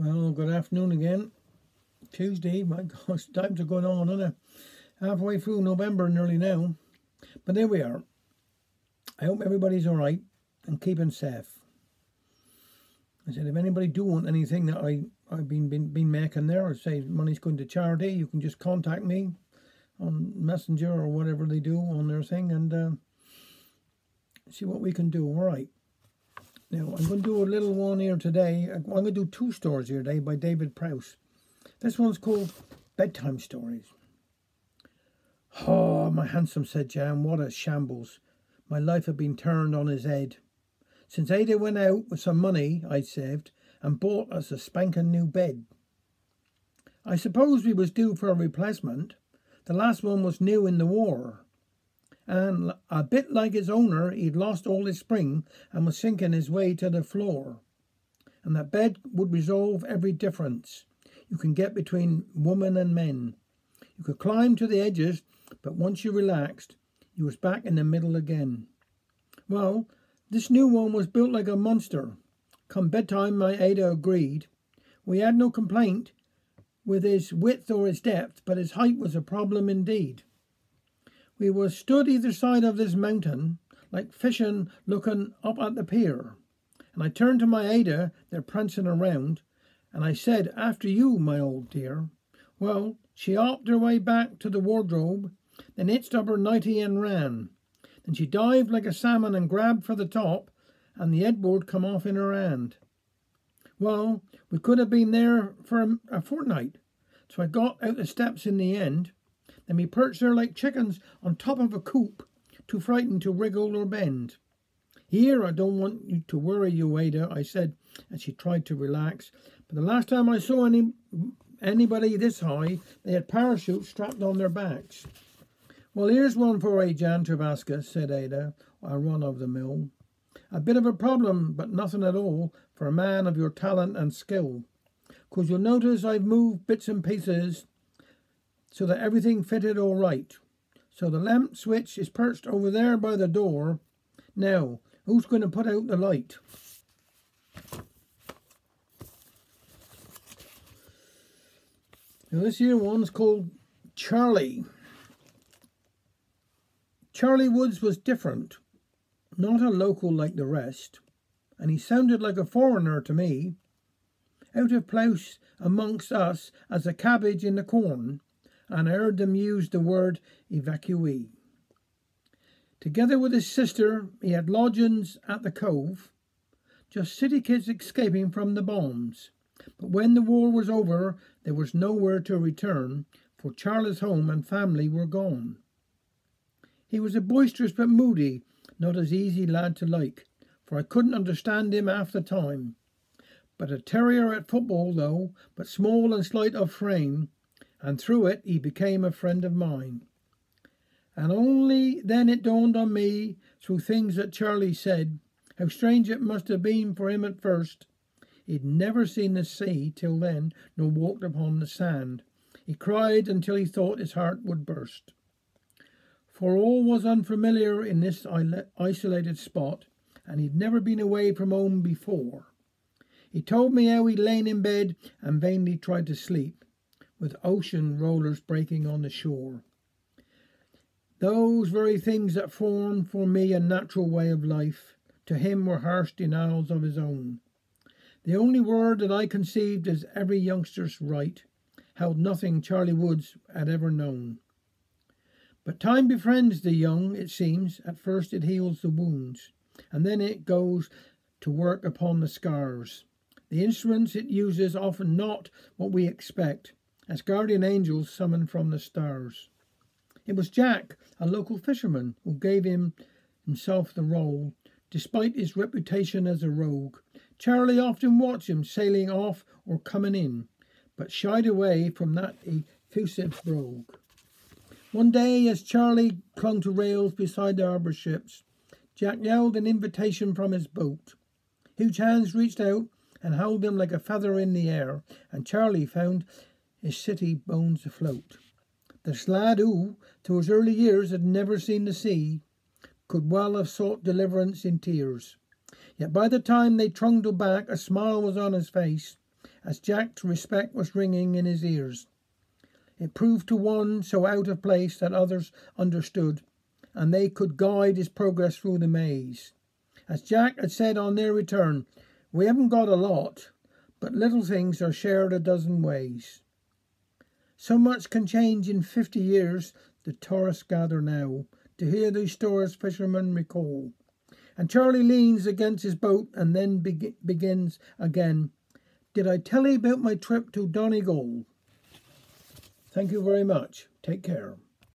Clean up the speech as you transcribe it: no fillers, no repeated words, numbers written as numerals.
Well, good afternoon again. Tuesday, my gosh, times are going on, isn't it? Halfway through November nearly now. But there we are. I hope everybody's alright and keeping safe. I said, if anybody do want anything that I've been making there, or say money's going to charity, you can just contact me on Messenger or whatever they do on their thing and see what we can do. Alright. Now, I'm going to do a little one here today. I'm going to do two stories here today by David Prowse. This one's called Bedtime Stories. Oh, my handsome, said Jan, what a shambles. My life had been turned on his head. Since Ada went out with some money I'd saved and bought us a spanking new bed. I suppose we was due for a replacement. The last one was new in the war. And a bit like its owner, he'd lost all his spring and was sinking his way to the floor. And that bed would resolve every difference you can get between women and men. You could climb to the edges, but once you relaxed, you was back in the middle again. Well, this new one was built like a monster. Come bedtime, my Ada agreed. We had no complaint with his width or his depth, but his height was a problem indeed. We were stood either side of this mountain, like fishing looking up at the pier. And I turned to my Ada, they're prancing around, and I said, after you, my old dear. Well, she hopped her way back to the wardrobe, then hitched up her nightie and ran. Then she dived like a salmon and grabbed for the top, and the headboard come off in her hand. Well, we could have been there for a fortnight, so I got out the steps in the end. Then we perched there like chickens on top of a coop, too frightened to wriggle or bend. Here, I don't want you to worry you, Ada, I said, as she tried to relax. But the last time I saw anybody this high, they had parachutes strapped on their backs. Well, here's one for Jan Travaska, said Ada, a run of the mill. A bit of a problem, but nothing at all for a man of your talent and skill. 'Cause you'll notice I've moved bits and pieces so that everything fitted all right. So the lamp switch is perched over there by the door. Now, who's going to put out the light? Now this here one's called Charlie. Charlie Woods was different, not a local like the rest, and he sounded like a foreigner to me, out of place amongst us as a cabbage in the corn, and I heard them use the word evacuee. Together with his sister, he had lodgings at the Cove, just city kids escaping from the bombs. But when the war was over, there was nowhere to return, for Charlie's home and family were gone. He was a boisterous but moody, not as easy lad to like, for I couldn't understand him half the time. But a terrier at football, though, but small and slight of frame, and through it he became a friend of mine. And only then it dawned on me, through things that Charlie said, how strange it must have been for him at first. He'd never seen the sea till then, nor walked upon the sand. He cried until he thought his heart would burst. For all was unfamiliar in this isolated spot, and he'd never been away from home before. He told me how he'd lain in bed and vainly tried to sleep, with ocean rollers breaking on the shore. Those very things that formed for me a natural way of life, to him were harsh denials of his own. The only word that I conceived as every youngster's right held nothing Charlie Woods had ever known. But time befriends the young, it seems. At first it heals the wounds, and then it goes to work upon the scars. The instruments it uses often not what we expect, as guardian angels summoned from the stars. It was Jack, a local fisherman, who gave himself the role, despite his reputation as a rogue. Charlie often watched him sailing off or coming in, but shied away from that effusive brogue. One day, as Charlie clung to rails beside the harbour ships, Jack yelled an invitation from his boat. Huge hands reached out and held him like a feather in the air, and Charlie found his city bones afloat. This lad who, to his early years, had never seen the sea, could well have sought deliverance in tears. Yet by the time they trundled back, a smile was on his face, as Jack's respect was ringing in his ears. It proved to one so out of place that others understood, and they could guide his progress through the maze. As Jack had said on their return, "We haven't got a lot, but little things are shared a dozen ways." So much can change in 50 years, the tourists gather now, to hear these stories fishermen recall. And Charlie leans against his boat and then begins again. "Did I tell you about my trip to Donegal?" Thank you very much. Take care.